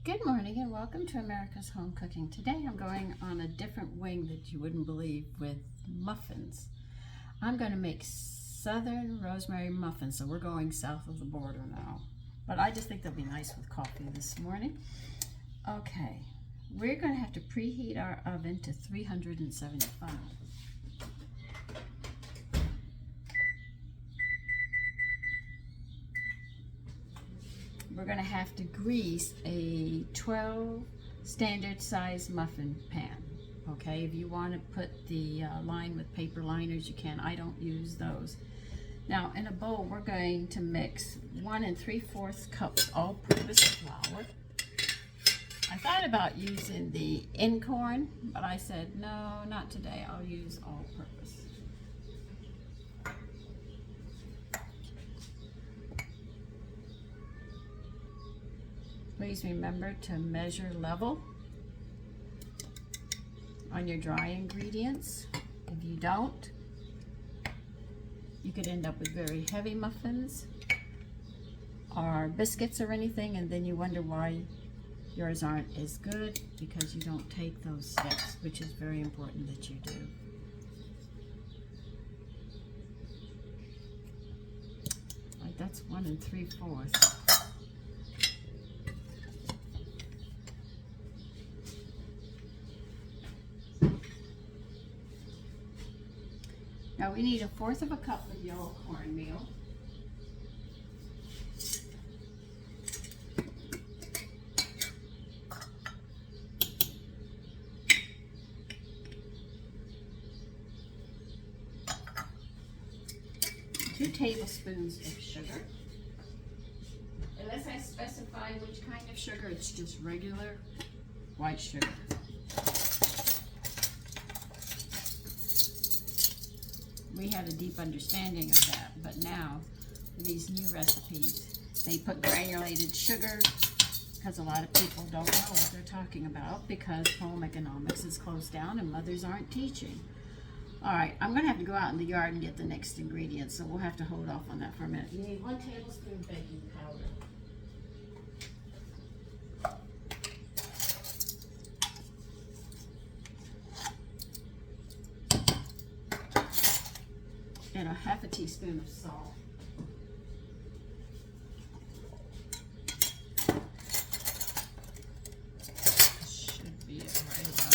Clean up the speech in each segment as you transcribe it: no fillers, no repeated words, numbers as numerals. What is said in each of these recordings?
Good morning and welcome to America's Home Cooking. Today I'm going on a different wing that you wouldn't believe with muffins. I'm going to make southern rosemary muffins, so we're going south of the border now. But I just think they'll be nice with coffee this morning. Okay, we're going to have to preheat our oven to 375. We're going to have to grease a 12 standard size muffin pan. Okay, if you want to put the line with paper liners, you can. I don't use those. Now in a bowl, we're going to mix 1 3/4 cups all-purpose flour. I thought about using the incorn, but I said, no, not today. I'll use all-purpose. Please remember to measure level on your dry ingredients. If you don't, you could end up with very heavy muffins or biscuits or anything, and then you wonder why yours aren't as good, because you don't take those steps, which is very important that you do. Right, that's 1 3/4. Now we need 1/4 cup of yellow cornmeal. Two tablespoons of sugar. Unless I specify which kind of sugar, it's just regular white sugar. We had a deep understanding of that, but now these new recipes, they put granulated sugar because a lot of people don't know what they're talking about because home economics is closed down and mothers aren't teaching. All right, I'm gonna have to go out in the yard and get the next ingredients, so we'll have to hold off on that for a minute. You need 1 tablespoon baking powder. And 1/2 teaspoon of salt. Should be it right about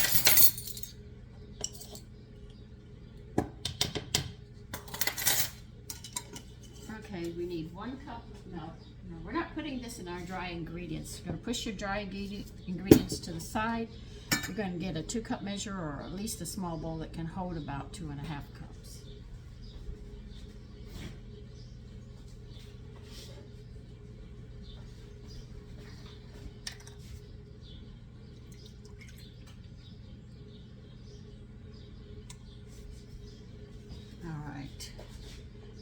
there. Okay, we need 1 cup of milk. Now we're not putting this in our dry ingredients. You're going to push your dry ingredients to the side. You're going to get a 2-cup measure, or at least a small bowl that can hold about 2 1/2 cups.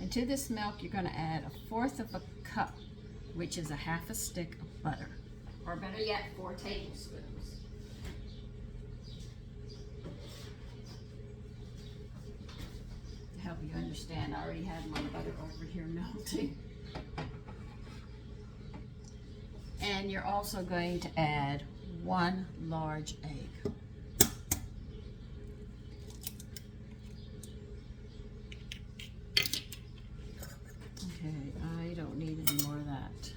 And to this milk, you're going to add 1/4 cup, which is 1/2 stick of butter, or better yet, 4 tablespoons. To help you understand, I already had my butter over here melting. And you're also going to add 1 large egg. Okay, I don't need any more of that.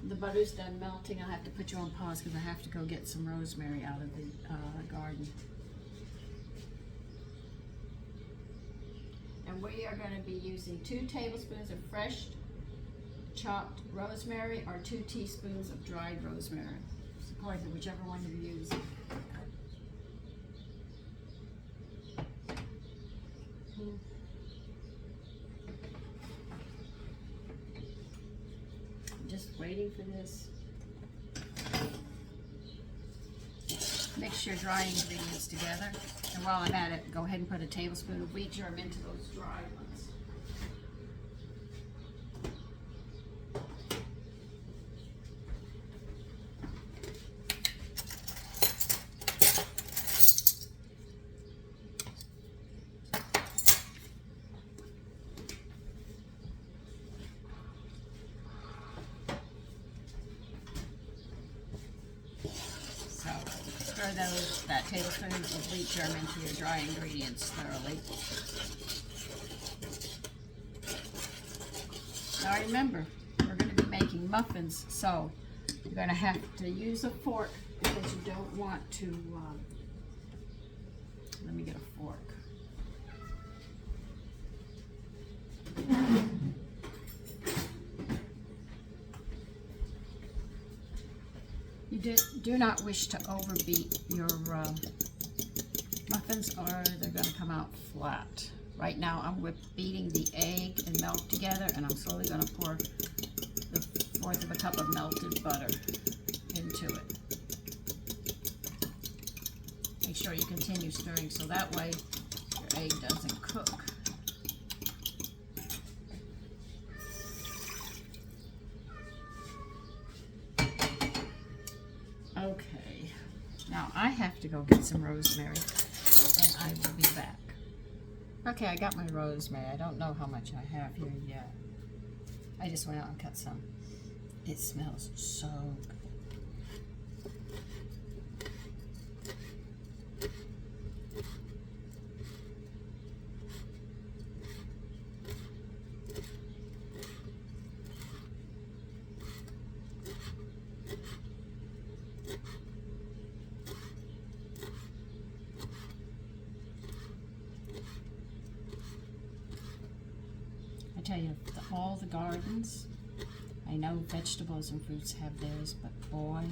The butter's done melting. I'll have to put you on pause because I have to go get some rosemary out of the garden. And we are going to be using 2 tablespoons of fresh chopped rosemary or 2 teaspoons of dried rosemary. It's according to whichever one you're using. Just waiting for this. Mix your dry ingredients together. And while I'm at it, go ahead and put a tablespoon of wheat germ into those dry ones. stir that tablespoon of wheat germ into your dry ingredients thoroughly. Now remember, we're going to be making muffins, so you're going to have to use a fork because you don't want to, let me get a fork. You do not wish to overbeat your muffins or they're going to come out flat. Right now I'm beating the egg and milk together, and I'm slowly going to pour the 1/4 of a cup of melted butter into it. Make sure you continue stirring so that way your egg doesn't cook. Okay, now I have to go get some rosemary, and I will be back. Okay, I got my rosemary. I don't know how much I have here yet. I just went out and cut some. It smells so good. I tell you, all the gardens, I know vegetables and fruits have theirs, but boy,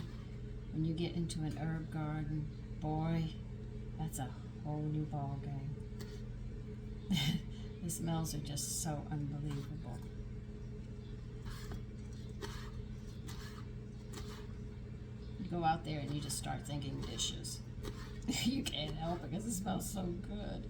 when you get into an herb garden, boy, that's a whole new ball game. The smells are just so unbelievable. You go out there and you just start thinking dishes. You can't help it because it smells so good.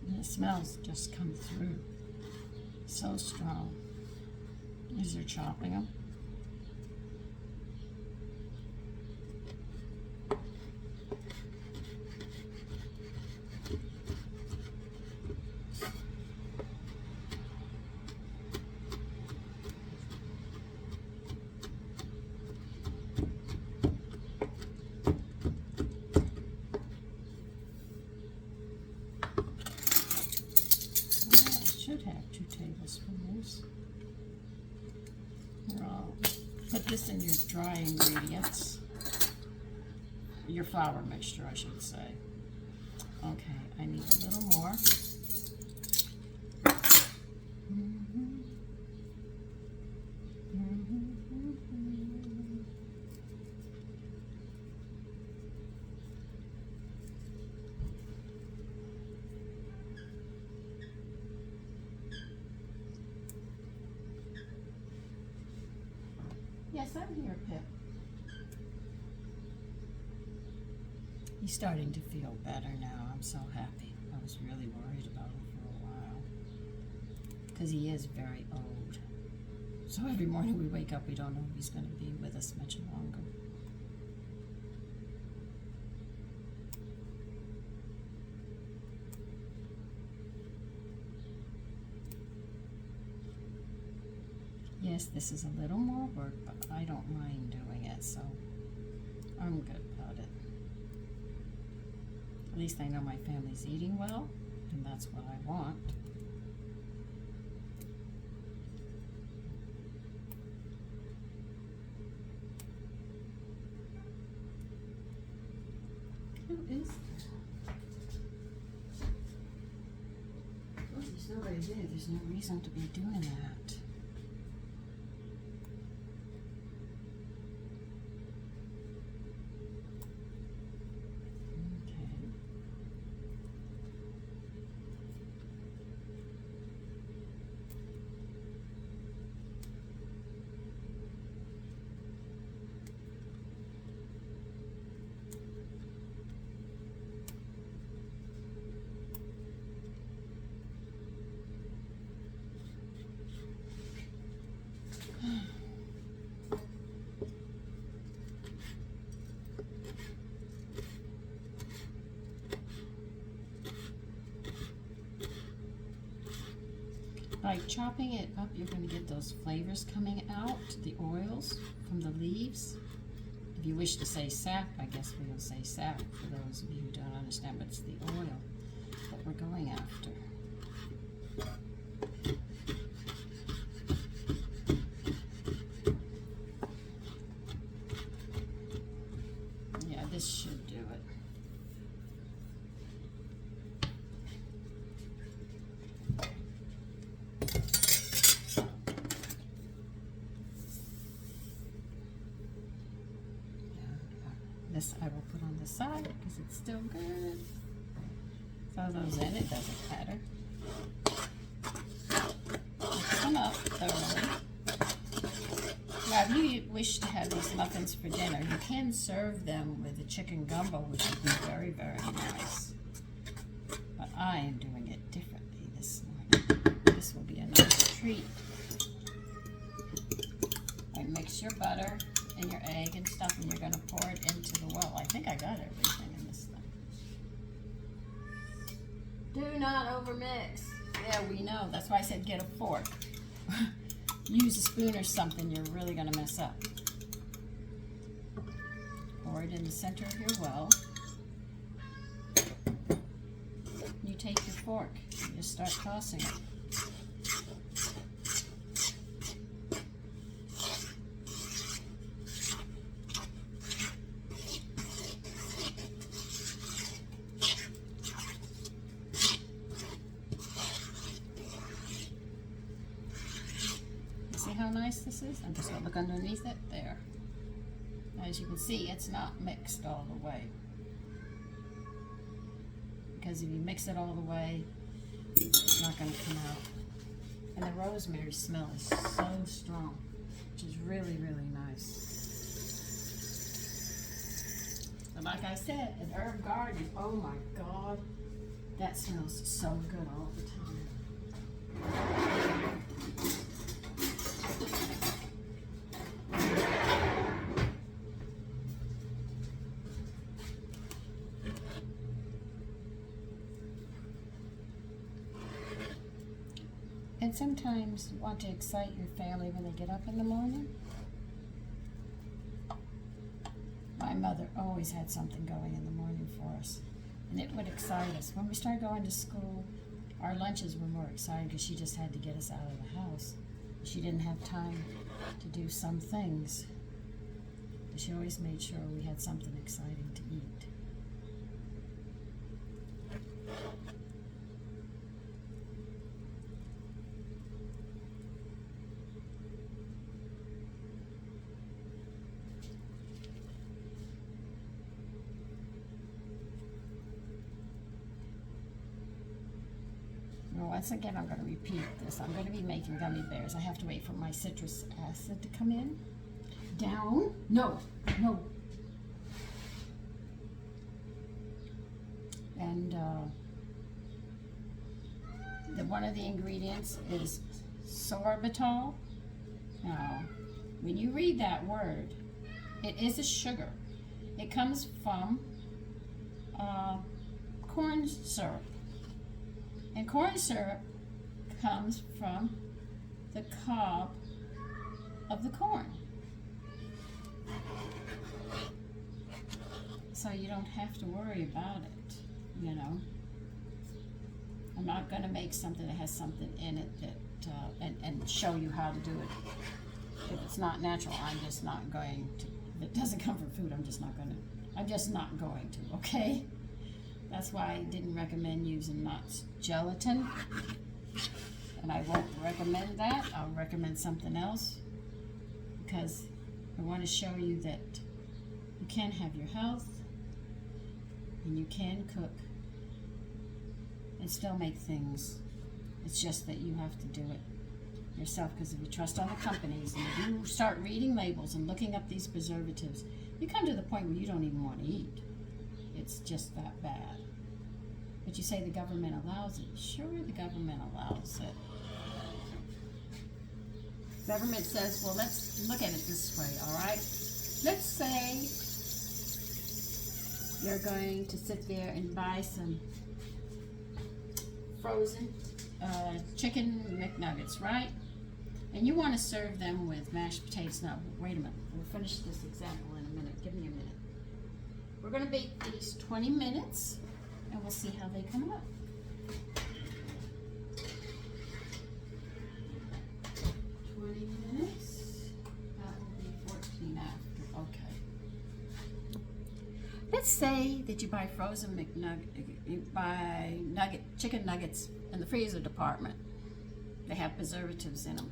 The smells just come through so strong as you're chopping them. Should have 2 tablespoons. Put this in your dry ingredients, your flour mixture, I should say. Okay, I need a little more. Yes, I'm here, Pip. He's starting to feel better now. I'm so happy. I was really worried about him for a while because he is very old. So every morning we wake up, we don't know if he's going to be with us much longer. Yes, this is a little more work, but I don't mind doing it, so I'm good about it. At least I know my family's eating well, and that's what I want. Who is that? Oh, there's nobody there. There's no reason to be doing that. by chopping it up, you're going to get those flavors coming out, the oils from the leaves. If you wish to say sap, I guess we will say sap for those of you who don't understand, but it's the oil that we're going after. Yeah, this should do it. This I will put on the side because it's still good. Throw those in, it doesn't matter. Mix them up thoroughly. Now, if you wish to have these muffins for dinner, you can serve them with a chicken gumbo, which would be very, very nice. But I am doing it differently this morning. This will be a nice treat. Mix your butter and your egg and stuff, and you're going to pour it into the well. I think I got everything in this thing. Do not overmix. Yeah, we know. That's why I said get a fork. Use a spoon or something. You're really going to mess up. Pour it in the center of your well. You take your fork and just start tossing it. See how nice this is? I'm just going to look underneath it. There. As you can see, it's not mixed all the way. Because if you mix it all the way, it's not going to come out. And the rosemary smell is so strong, which is really, really nice. But like I said, an herb garden, oh my God, that smells so good all the time. And sometimes you want to excite your family when they get up in the morning. My mother always had something going in the morning for us, and it would excite us. When we started going to school, our lunches were more exciting because she just had to get us out of the house. She didn't have time to do some things, but she always made sure we had something exciting to eat. Once again, I'm going to repeat this. I'm going to be making gummy bears. I have to wait for my citrus acid to come in. Down. No. No. And one of the ingredients is sorbitol. Now, when you read that word, it is a sugar. It comes from corn syrup. And corn syrup comes from the cob of the corn. So you don't have to worry about it, you know. I'm not going to make something that has something in it that, and show you how to do it. If it's not natural, I'm just not going to. If it doesn't come from food, I'm just not going to, okay? That's why I didn't recommend using nuts. Gelatin, and I won't recommend that. I'll recommend something else because I want to show you that you can have your health and you can cook and still make things. It's just that you have to do it yourself, because if you trust all the companies and if you start reading labels and looking up these preservatives, you come to the point where you don't even want to eat. It's just that bad. But you say the government allows it. Sure, the government allows it. Government says, well, let's look at it this way, all right? Let's say you're going to sit there and buy some frozen chicken McNuggets, right? And you want to serve them with mashed potatoes. Now, wait a minute. We'll finish this example in a minute. Give me a minute. We're going to bake these 20 minutes, and we'll see how they come out. 20 minutes. That will be 14 after. Okay. Let's say that you buy frozen you buy chicken nuggets in the freezer department. They have preservatives in them.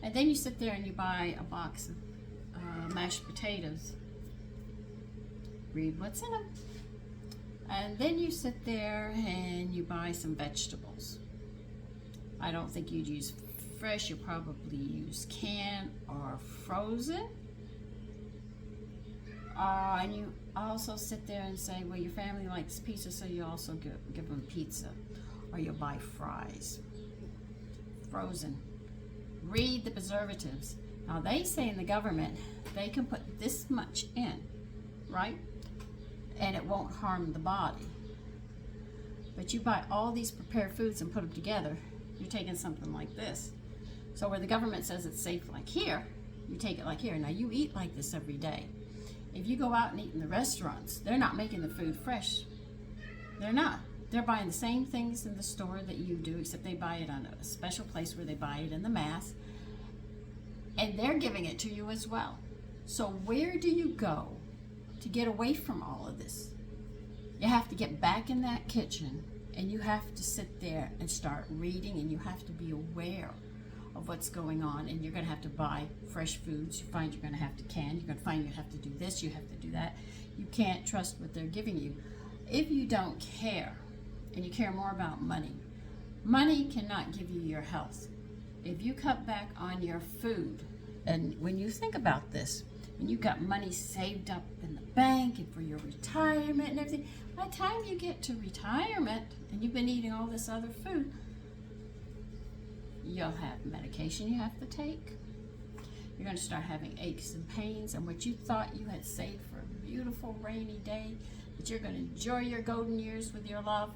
And then you sit there and you buy a box of mashed potatoes. Read what's in them. And then you sit there and you buy some vegetables. I don't think you'd use fresh. You'll probably use canned or frozen. And you also sit there and say, well, your family likes pizza, so you also give them pizza. Or you'll buy fries. Frozen. Read the preservatives. Now they say in the government they can put this much in, right? And it won't harm the body. But you buy all these prepared foods and put them together, you're taking something like this. So where the government says it's safe like here, you take it like here. Now you eat like this every day. If you go out and eat in the restaurants, they're not making the food fresh. They're not. They're buying the same things in the store that you do, except they buy it on a special place where they buy it in the mass. And they're giving it to you as well. So where do you go to get away from all of this? You have to get back in that kitchen and you have to sit there and start reading, and you have to be aware of what's going on, and you're going to have to buy fresh foods. You find you're going to have to can. You're going to find you have to do this, you have to do that. You can't trust what they're giving you. If you don't care, and you care more about money, money cannot give you your health. If you cut back on your food, and when you think about this, and you've got money saved up in the bank and for your retirement and everything, by the time you get to retirement and you've been eating all this other food, you'll have medication you have to take. You're going to start having aches and pains, and what you thought you had saved for a beautiful rainy day, that you're going to enjoy your golden years with your love,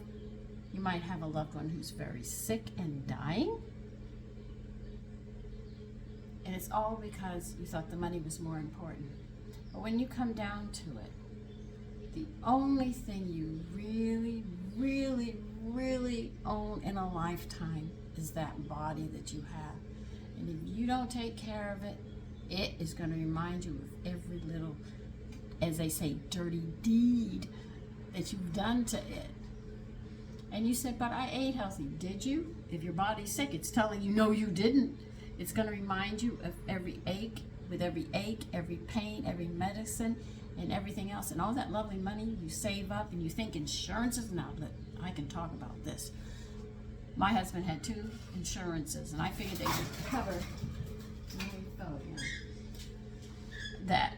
you might have a loved one who's very sick and dying. And it's all because you thought the money was more important. But when you come down to it, the only thing you really, really, really own in a lifetime is that body that you have. And if you don't take care of it, it is going to remind you of every little, as they say, dirty deed that you've done to it. And you said, but I ate healthy. Did you? If your body's sick, it's telling you, no, you didn't. It's going to remind you of every ache, with every ache, every pain, every medicine, and everything else. And all that lovely money you save up, and you think insurance is an outlet. I can talk about this. My husband had 2 insurances, and I figured they would cover, that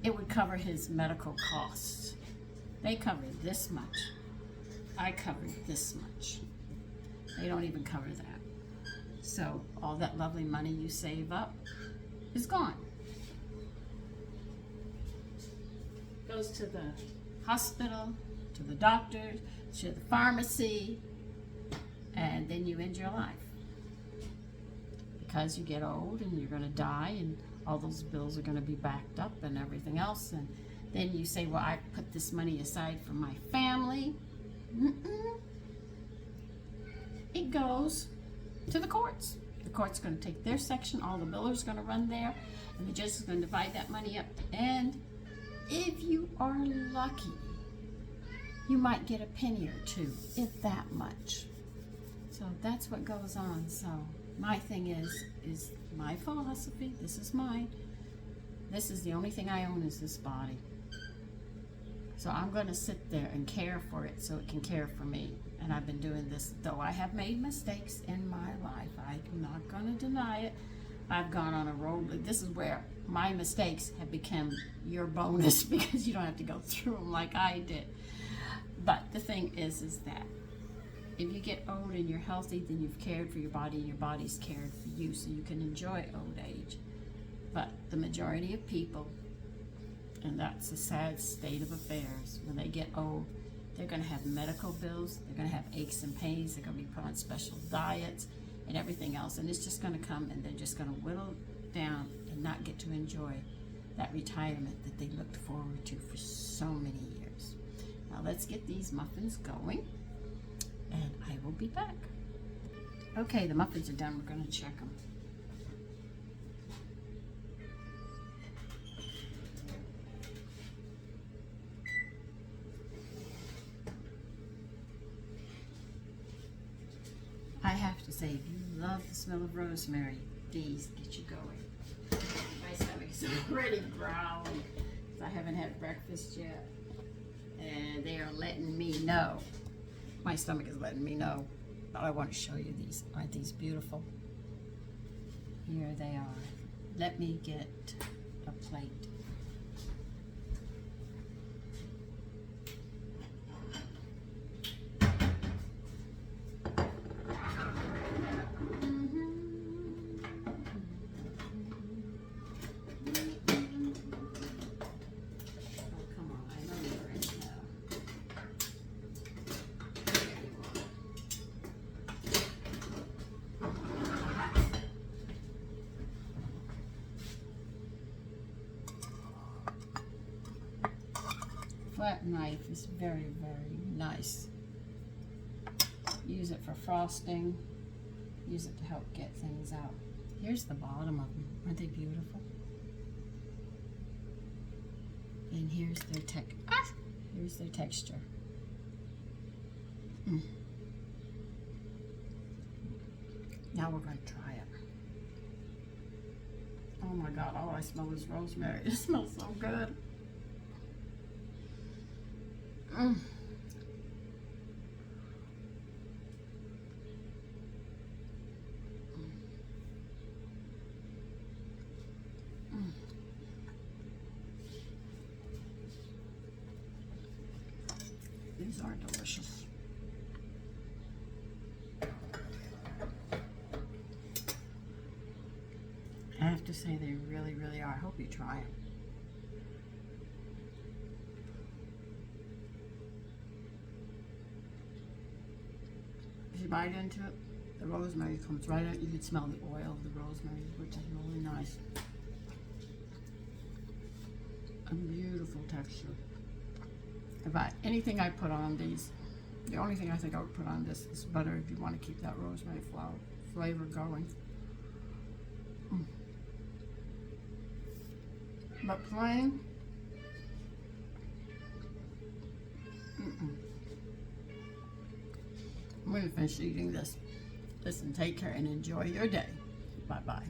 it would cover his medical costs. They covered this much. I covered this much. They don't even cover that. So all that lovely money you save up is gone. Goes to the hospital, to the doctor, to the pharmacy, and then you end your life. Because you get old and you're going to die, and all those bills are going to be backed up and everything else. And then you say, well, I put this money aside for my family. It goes to the courts. The court's going to take their section, all the billers are going to run there, and the judge is going to divide that money up. And if you are lucky, you might get a penny or two, if that much. So that's what goes on. So my thing is my philosophy. This is mine. This is the only thing I own, is this body. So I'm going to sit there and care for it so it can care for me. And I've been doing this, though I have made mistakes in my life. I'm not going to deny it. I've gone on a road. This is where my mistakes have become your bonus, because you don't have to go through them like I did. But the thing is that if you get old and you're healthy, then you've cared for your body, and your body's cared for you, so you can enjoy old age. But the majority of people, and that's a sad state of affairs, when they get old, They're going to have medical bills. They're going to have aches and pains. They're going to be put on special diets and everything else. And it's just going to come and they're just going to whittle down and not get to enjoy that retirement that they looked forward to for so many years. Now let's get these muffins going and I will be back. Okay, the muffins are done. We're going to check them. I have to say, if you love the smell of rosemary, these get you going. My stomach is already growling because I haven't had breakfast yet. And they are letting me know. My stomach is letting me know. But I want to show you these. Aren't these beautiful? Here they are. Let me get a plate. Flat knife is very, very nice. Use it for frosting. Use it to help get things out. Here's the bottom of them. Aren't they beautiful? And here's their here's their texture. Now we're going to try it. Oh my God, all I smell is rosemary. It smells so good. These are delicious. I have to say they really, really are. I hope you try it. If you bite into it, the rosemary comes right out. You can smell the oil of the rosemary, which is really nice. A beautiful texture. Anything I put on these, the only thing I think I would put on this is butter if you want to keep that rosemary flavor going. But plain, I'm going to finish eating this. Listen, take care and enjoy your day. Bye-bye.